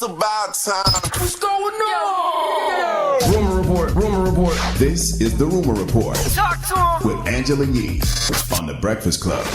about time. What's going on? Rumor Report. Rumor Report. This is the Rumor Report. Talk to him. With Angela Yee on The Breakfast Club.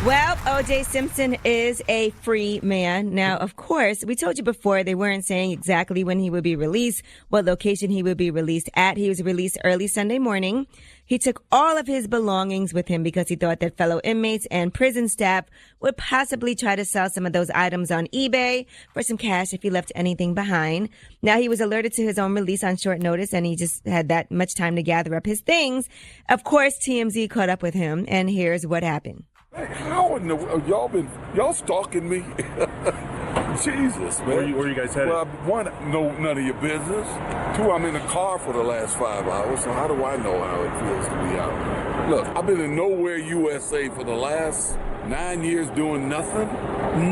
Well, O.J. Simpson is a free man. Now, of course, we told you before they weren't saying exactly when he would be released, what location he would be released at. He was released early Sunday morning. He took all of his belongings with him because he thought that fellow inmates and prison staff would possibly try to sell some of those items on eBay for some cash if he left anything behind. Now, he was alerted to his own release on short notice, and he just had that much time to gather up his things. Of course, TMZ caught up with him, and here's what happened. Hey, how in the y'all stalking me? Jesus, man. Where you guys headed? Well, one, no, none of your business. Two, I'm in the car for the last 5 hours, so how do I know how it feels to be out? Look, I've been in Nowhere, USA for the last 9 years doing nothing.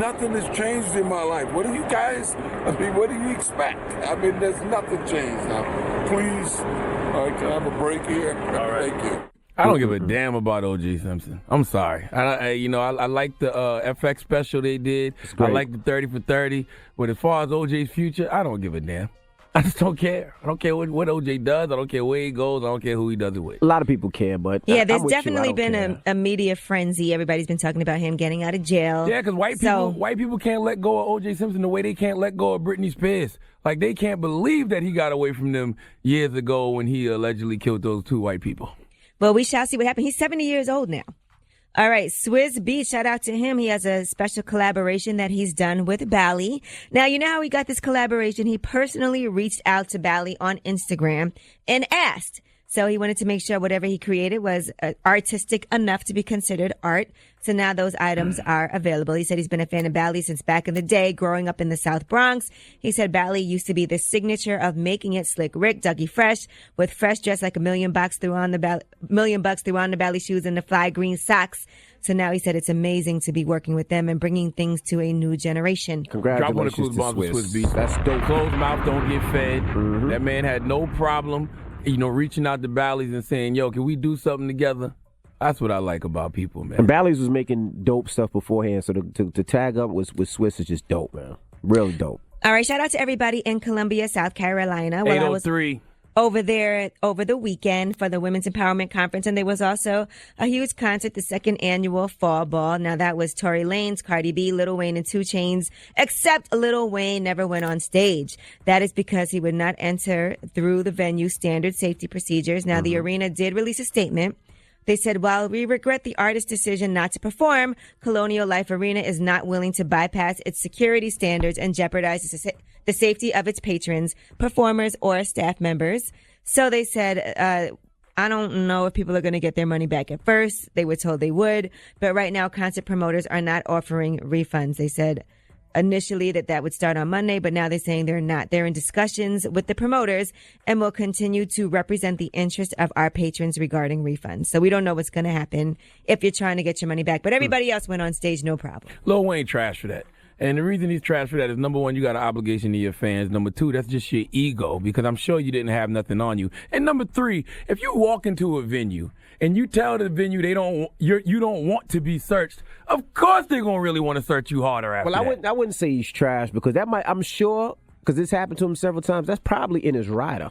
Nothing has changed in my life. What do you guys, what do you expect? There's nothing changed now. Please, all right, can I have a break here? All right. Thank you. I don't give a damn about O.J. Simpson. I'm sorry. I like the FX special they did. I like the 30 for 30. But as far as O.J.'s future, I don't give a damn. I just don't care. I don't care what O.J. does. I don't care where he goes. I don't care who he does it with. A lot of people care, but yeah, there's definitely been a media frenzy. Everybody's been talking about him getting out of jail. Yeah, because white people can't let go of O.J. Simpson the way they can't let go of Britney Spears. Like, they can't believe that he got away from them years ago when he allegedly killed those two white people. Well, we shall see what happens. He's 70 years old now. All right, Swizz Beatz, shout out to him. He has a special collaboration that he's done with Bally. Now, you know how he got this collaboration? He personally reached out to Bally on Instagram and asked. So he wanted to make sure whatever he created was artistic enough to be considered art. So now those items are available. He said he's been a fan of Bally since back in the day, growing up in the South Bronx. He said Bally used to be the signature of Making It Slick Rick, Dougie Fresh, with Fresh dressed like $1 million threw on the Bally shoes and the fly green socks. So now he said it's amazing to be working with them and bringing things to a new generation. Drop one of Clues Bombs with Swizz Beatz. That's dope. Closed mouth don't get fed. Mm-hmm. That man had no problem, reaching out to Bally's and saying, yo, can we do something together? That's what I like about people, man. And Bally's was making dope stuff beforehand, so to tag up with Swizz is just dope, man. Really dope. All right, shout out to everybody in Columbia, South Carolina. Well, 803. Over there over the weekend for the Women's Empowerment Conference. And there was also a huge concert, the second annual Fall Ball. Now, that was Tory Lanez, Cardi B, Lil Wayne, and 2 Chainz, except Lil Wayne never went on stage. That is because he would not enter through the venue's standard safety procedures. Now, the arena did release a statement. They said, while we regret the artist's decision not to perform, Colonial Life Arena is not willing to bypass its security standards and jeopardize the safety of its patrons, performers, or staff members. So they said, I don't know if people are going to get their money back at first. They were told they would. But right now, concert promoters are not offering refunds. They said initially that would start on Monday, but now they're saying they're not. They're in discussions with the promoters and will continue to represent the interest of our patrons regarding refunds. So we don't know what's going to happen if you're trying to get your money back. But everybody else went on stage, no problem. Lil Wayne trash for that. And the reason he's trash for that is, number one, you got an obligation to your fans. Number two, that's just your ego, because I'm sure you didn't have nothing on you. And number three, if you walk into a venue and you tell the venue you don't want to be searched, of course they're gonna really want to search you harder after that. Well, I wouldn't say he's trash, because I'm sure, because this happened to him several times, that's probably in his rider.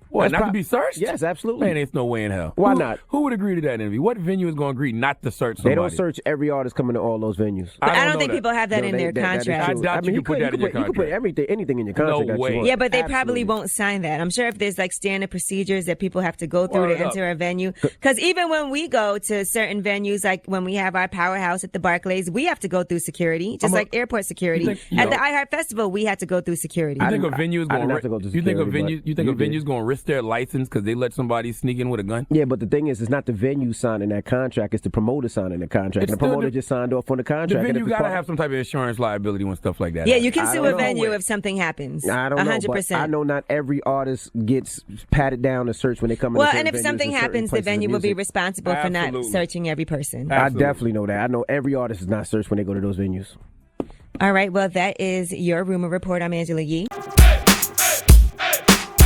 What, not to be searched? Yes, absolutely. Man, there's no way in hell. Why not? Who would agree to that interview? What venue is going to agree not to search somebody? They don't search every artist coming to all those venues. But I don't think people have that in their contract. I doubt you can put that in your contract. You can put anything in your contract. No way. Yeah, but they probably won't sign that. I'm sure if there's like standard procedures that people have to go through to enter a venue. Because even when we go to certain venues, like when we have our powerhouse at the Barclays, we have to go through security, just like airport security. At the iHeart Festival, we had to go through security. You think a venue is going to risk their license because they let somebody sneak in with a gun? Yeah, but the thing is, it's not the venue signing that contract, it's the promoter signing the contract. And the promoter just signed off on the contract. The venue got to have some type of insurance liability when stuff like that happens. You can sue a venue if something happens. I don't know, 100%. But I know not every artist gets patted down and searched when they come in. Well, and if something happens, the venue will be responsible for not searching every person. Absolutely. I definitely know that. I know every artist is not searched when they go to those venues. All right, well, that is your Rumor Report. I'm Angela Yee.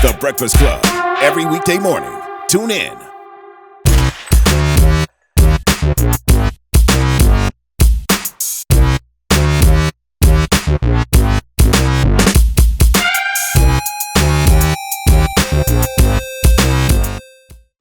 The Breakfast Club. Every weekday morning. Tune in